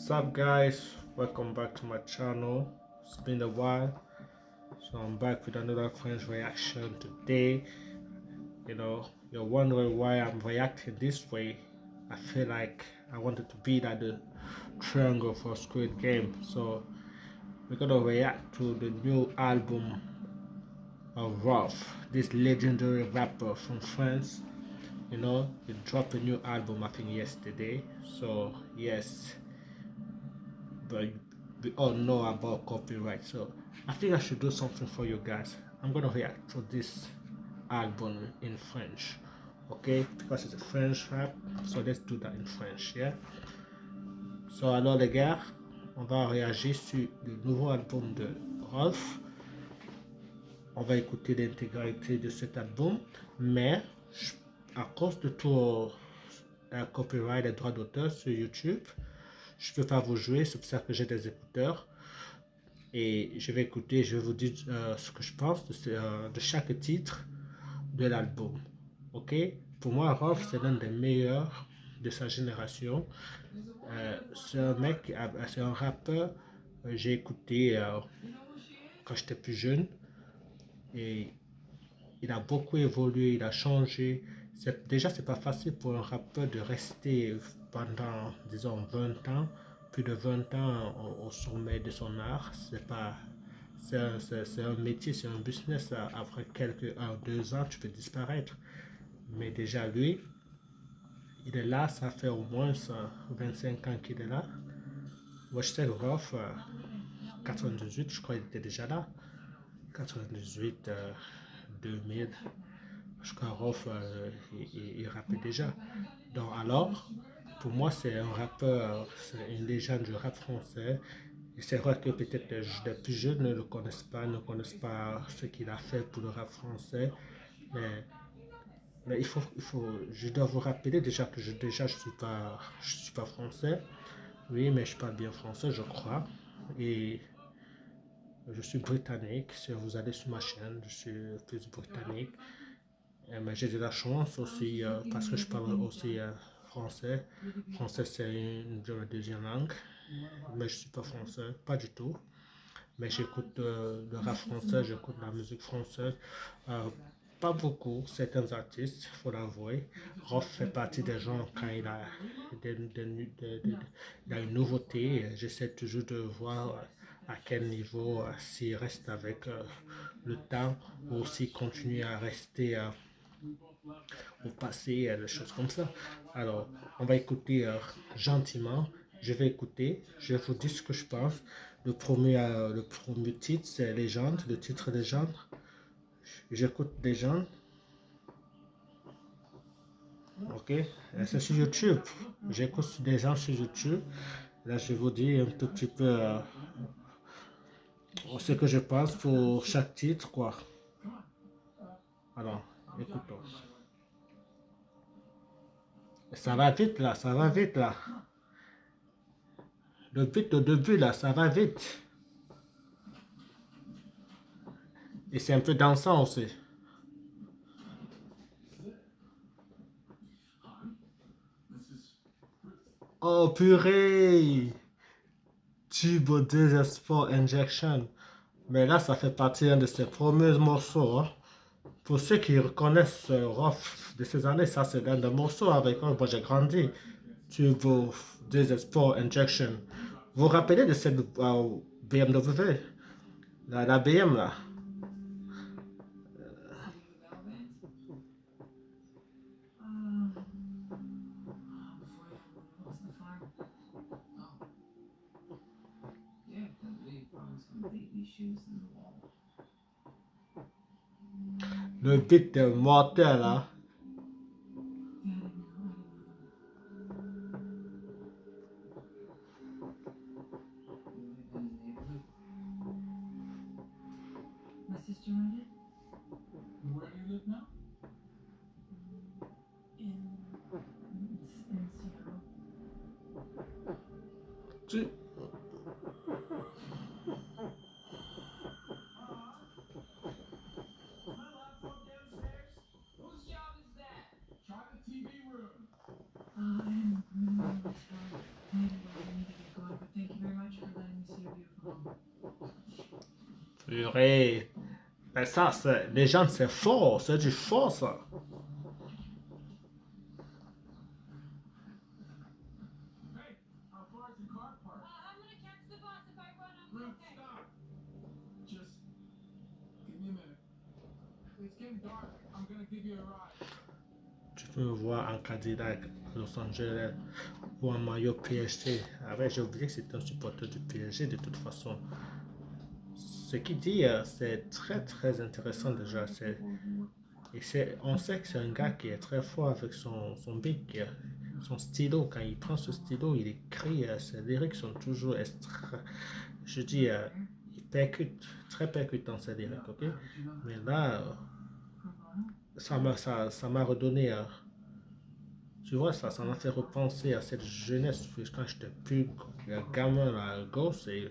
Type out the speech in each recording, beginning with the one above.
What's up, guys? Welcome back to my channel. It's been a while, so I'm back with another French reaction today. You're wondering why I'm reacting this way. I feel like I wanted to be like the triangle for Squid Game, so we're gonna react to the new album of Ruff, this legendary rapper from France. He dropped a new album I think yesterday. So yes, but we all know about copyright, so I think I should do something for you guys. I'm gonna react to this album in French, okay, because it's a French rap, so let's do that in French, yeah. So alors les gars, on va réagir sur le nouveau album de Rolf. On va écouter l'intégralité de cet album, mais à cause de tout copyright et droits d'auteur sur YouTube, je peux pas vous jouer, c'est pour ça que j'ai des écouteurs. Et je vais écouter, je vais vous dire ce que je pense de chaque titre de l'album. Ok? Pour moi, Rolf, c'est l'un des meilleurs de sa génération. C'est un mec, c'est un rappeur j'ai écouté quand j'étais plus jeune. Et il a beaucoup évolué, il a changé. Déjà, c'est pas facile pour un rappeur de rester pendant, disons, 20 ans, plus de 20 ans au sommet de son art. C'est un métier, c'est un business. Après quelques 1, 2 ans, tu peux disparaître. Mais déjà, lui, il est là, ça fait au moins 25 ans qu'il est là. Moi, je sais que Rof, 98, je crois qu'il était déjà là. 98, 2000. Je crois que Rof, il rappait déjà. Donc alors, pour moi, c'est un rappeur, c'est une légende du rap français. Et c'est vrai que peut-être les plus jeunes ne le connaissent pas ce qu'il a fait pour le rap français. Mais, mais je dois vous rappeler déjà que je suis pas français. Oui, mais je parle bien français, je crois. Et je suis britannique. Si vous allez sur ma chaîne, je suis plus britannique. Mais j'ai de la chance aussi parce que je parle aussi français. Français, c'est une de mes deuxième langue. Mais je suis pas français, pas du tout. Mais j'écoute le rap français, j'écoute la musique française. Euh, Pas beaucoup, certains artistes, il faut l'avouer. Rof fait partie des gens quand il a une nouveauté. J'essaie toujours de voir à quel niveau, s'il reste avec le temps ou s'il continue à rester au passé, des choses comme ça. Alors, on va écouter gentiment. Je vais écouter, je vais vous dire ce que je pense. Le premier titre, c'est Légende, le titre Légende. J'écoute Légende. Ok, c'est sur YouTube. J'écoute des gens sur YouTube. Là, je vous dis un tout petit peu ce que je pense pour chaque titre, quoi. Alors, écoutons. Ça va vite là, ça va vite là. Le beat au début là, ça va vite. Et c'est un peu dansant aussi. Oh purée! Tube au désespoir injection. Mais là, ça fait partie d'un de ses premiers morceaux, hein. Pour ceux qui reconnaissent Rof de ces années, ça c'est l'un des morceaux avec quoi moi j'ai grandi. Tube au désespoir injection. Vous vous rappelez de cette BMW? La BM là? Le beat est mortel là. My sister made it. Where do you live now? In Seattle. Tu- My laptop downstairs. Whose job is that? Try the TV room. I'm really tired. Later, I need to get going. Purée. Ben ça, les gens, c'est fort. C'est du fort, ça. Hey, how far is the car park? I'm gonna catch the bus. If I run, I'll be Ruth, okay. stop. Just give me a minute. It's getting dark. I'm gonna give you a ride. Tu peux me voir en Cadillac à Los Angeles ou en maillot PSG. Ah ouais, j'ai oublié que c'était un supporter du PSG de toute façon. Ce qu'il dit, c'est très très intéressant déjà. On sait que c'est un gars qui est très fort avec son bic, son stylo. Quand il prend ce stylo, il écrit, ses lyrics sont toujours je dis, il percute, très percutant ses lyrics, ok? Mais là, ça m'a redonné, tu vois, ça m'a fait repenser à cette jeunesse, quand j'étais plus gamin, là, gosse, et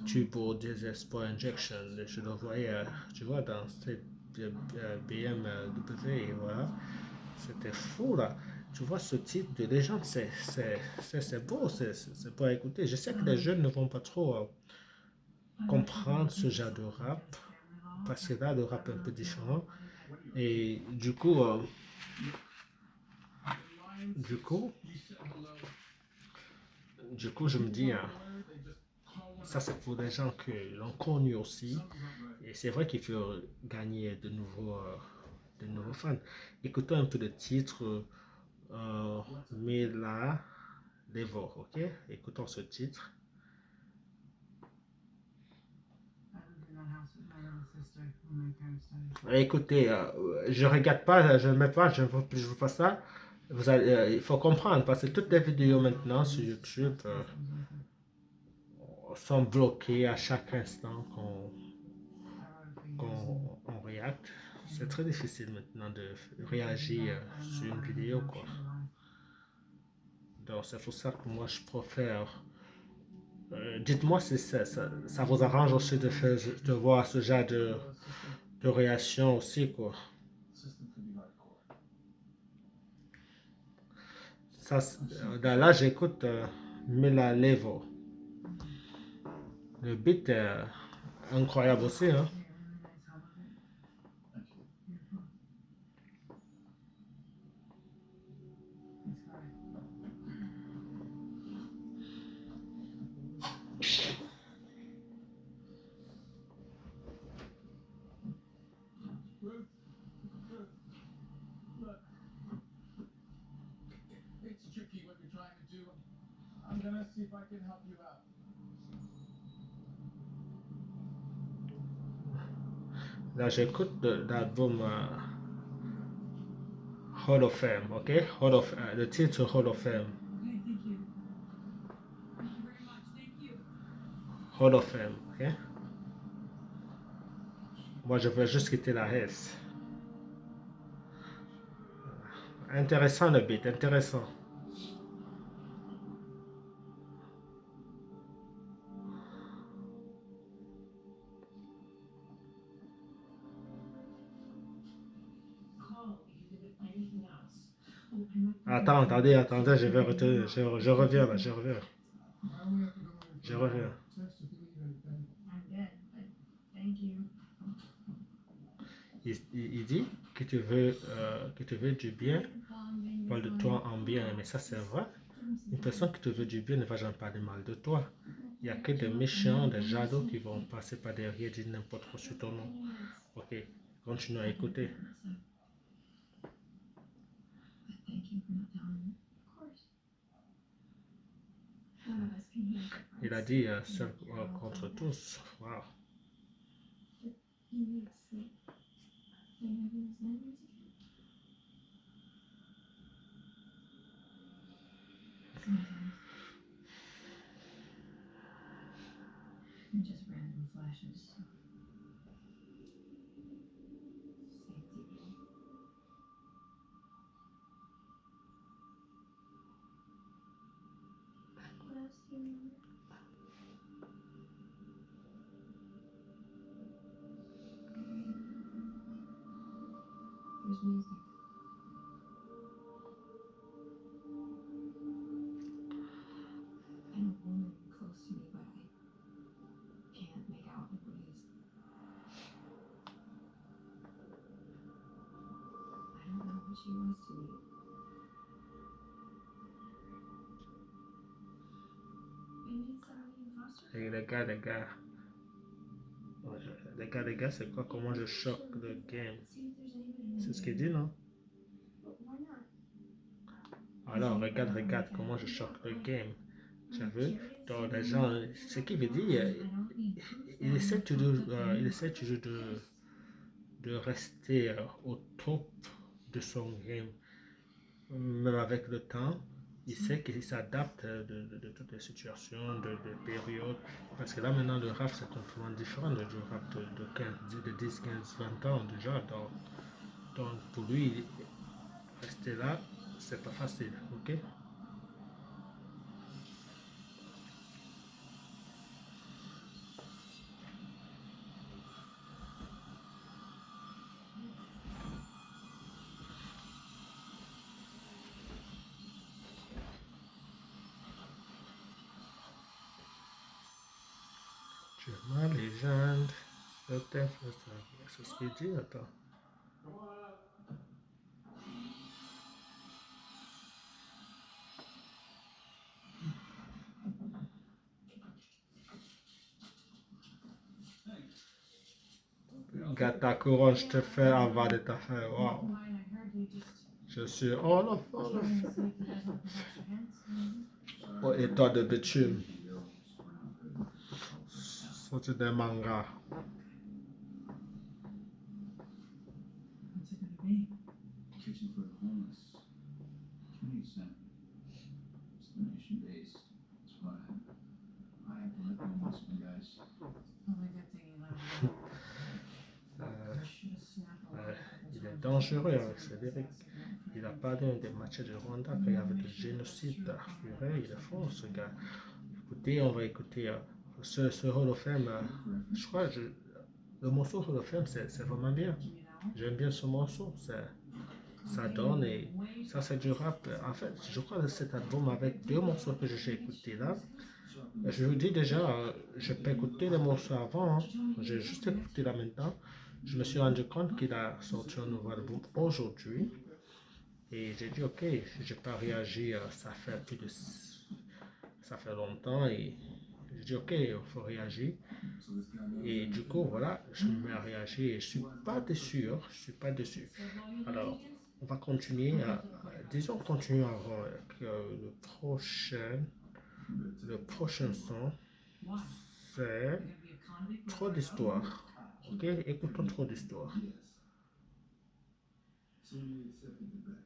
Turbo Desespoir Injection, je le voyais, tu vois, dans cette BMW, et voilà. C'était fou là. Tu vois, ce type de légende, c'est beau, c'est pas à écouter. Je sais que les jeunes ne vont pas trop comprendre ce genre de rap, parce que là, le rap est un peu différent. Et du coup, je me dis, ça c'est pour des gens qui l'ont connu aussi. Et c'est vrai qu'il faut gagner de nouveaux fans. Écoutons un peu le titre. Mila Levo, ok? Écoutons ce titre. Écoutez, je regarde pas, je ne mets pas, je ne veux plus je veux pas ça. Il faut comprendre parce que toutes les vidéos maintenant sur YouTube sont bloquées à chaque instant qu'on react. C'est très difficile maintenant de réagir sur une vidéo, quoi. Donc c'est pour ça que moi je préfère. Dites-moi si ça vous arrange aussi de voir ce genre de réaction aussi, quoi. Ça, là, j'écoute Mila Levo. Le beat est incroyable aussi, hein. Ruth, Ruth, look. It's tricky what you're trying to do. I'm gonna see if I can help you out. Là, j'écoute l'album Hall of Fame, ok? Le titre Hall of Fame. Okay, thank you. Thank you very much. Thank you. Hall of Fame, ok? Moi, je veux juste quitter la S. Intéressant le beat, intéressant. Attends, attendez, je vais retourner, je reviens là, je reviens. Why don't we have to go in Je for reviens. text if you need anything? I'm good, but thank you. Il dit que tu veux du bien, parle de toi en bien, mais ça c'est vrai. Une personne qui te veut du bien ne va jamais parler mal de toi. Il n'y a que des méchants, des jaloux qui vont passer par derrière et dire n'importe quoi sur ton nom. Ok, continue à écouter. Thank you for not telling me. Of course. None of us can hear. Il a dit seul contre tous. Wow. You need sleep. Are you having those nightmares again? Sometimes. They're just random flashes. Safety valve. What else do you remember? There's music. And a woman close to me, but I can't make out what it is. when she wants to eat. You need somebody in foster Et care? les gars, ouais, les gars, c'est quoi? Comment je choque le game? See if there's anybody C'est ce qu'il dit, non? But why not? Alors, regarde comment je choque le game. Tu as vu? Donc, les gens, ce qu'il veut dire, il essaie toujours de rester au top de son game. Même avec le temps, il sait qu'il s'adapte de toutes les situations, de périodes. Parce que là, maintenant, le rap, c'est complètement différent du rap de 10, 15, 20 ans déjà. Donc pour lui, rester là, c'est pas facile, ok? Tu es ma légende, je t'aime, c'est ce qu'il dit, attends. Gars, ta couronne, je te fais avoir de ta fin, wow. Mine, I heard you just Je suis all of trying to see if you guys want some extra hands. au état de bitume. Sorti des mangas. What's it gonna be? Kitchen for the homeless. Community center. Destination based. That's why I have to let them know some guys. Probably a good thing you let him go. Euh, I should have snapped a lot Ouais, of il people's est arms. dangereux avec ses lyriques. Il a parlé des matchs de Rwanda quand il y avait le génocide. Purée, il est fort ce gars. Écoutez, on va écouter ce Hall of Fame. Je crois que le morceau Hall of Fame, c'est vraiment bien. Do you know? J'aime bien ce morceau. Ça donne et ça c'est du rap. En fait, je crois que cet album avec deux morceaux que j'ai écoutés là. Je vous dis déjà, je peux écouter les morceaux avant. Hein. J'ai juste écouté là maintenant. Je me suis rendu compte qu'il a sorti un nouveau album aujourd'hui. Et j'ai dit, ok, je n'ai pas réagi, ça fait longtemps. Et j'ai dit, ok, il faut réagir. Et du coup, voilà, je me mets à réagir et je suis pas déçu. Hein, je suis pas déçu. Alors, on va continuer. Disons, continuer avec le prochain son. Why? C'est You're gonna be a convict? trop d'histoire. Ok, écoutons trop d'histoire. Yes. Sooner you accept it, the better.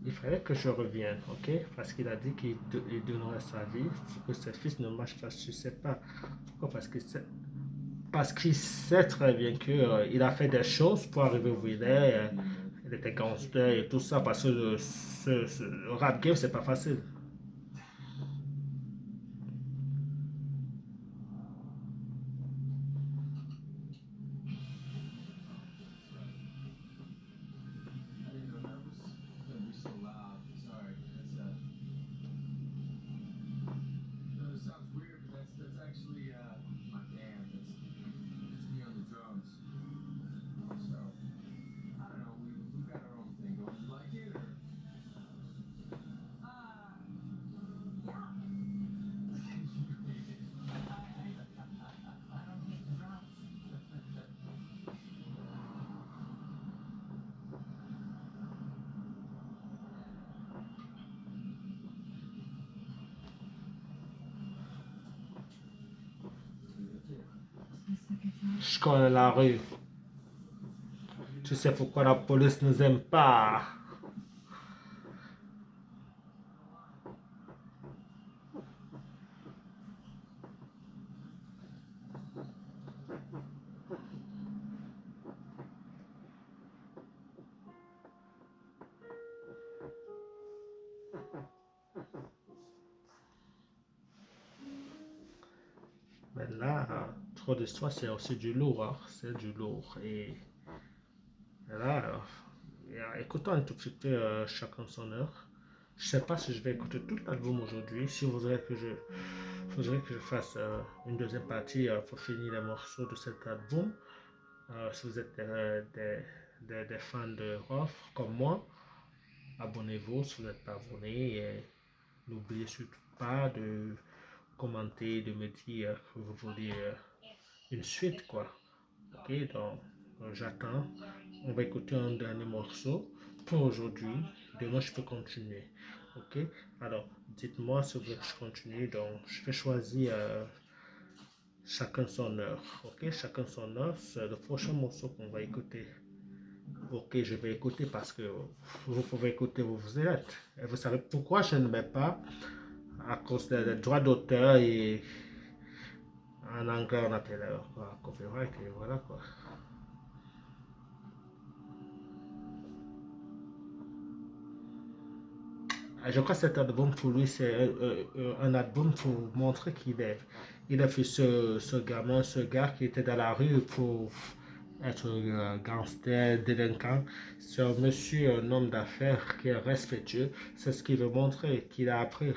Il fallait que je revienne, ok? Parce qu'il a dit qu'il donnerait sa vie pour que ses fils ne marchent pas. Je ne sais pas pourquoi. Parce qu'il sait très bien qu'il a fait des choses pour arriver où il est. Il était gangster et tout ça. Parce que le rap game, c'est pas facile. I didn't know that was gonna be so loud. Sorry. That sounds weird, but that's actually my band. That's me on the drums. So I don't know. We've got our own thing going. You like it or? Je connais la rue. Tu sais pourquoi la police nous aime pas. Mais là, trop d'histoires, c'est aussi du lourd. Hein. C'est du lourd. Et là, écoutons un tout petit peu chacun son heure. Je sais pas si je vais écouter tout l'album aujourd'hui. Si vous voudrez que je fasse une deuxième partie pour finir les morceaux de cet album. Si vous êtes des fans de rock comme moi, abonnez-vous si vous n'êtes pas abonné. Et n'oubliez surtout pas de commenter, de me dire que vous voulez une suite, quoi. Ok, donc j'attends. On va écouter un dernier morceau pour aujourd'hui. Demain, je peux continuer. Ok, alors dites-moi si vous voulez que je continue. Donc, je vais choisir chacun son heure. Ok, chacun son heure. C'est le prochain morceau qu'on va écouter. Ok, je vais écouter parce que vous pouvez écouter où vous êtes. Et vous savez pourquoi je ne mets pas? À cause des droits d'auteur et en anglais on appelle quoi, copyright et voilà quoi. Je crois que cet album pour lui c'est un album pour montrer il a fait ce gamin, ce gars qui était dans la rue pour être gangster, délinquant. C'est un monsieur, un homme d'affaires qui est respectueux. C'est ce qu'il veut montrer, qu'il a appris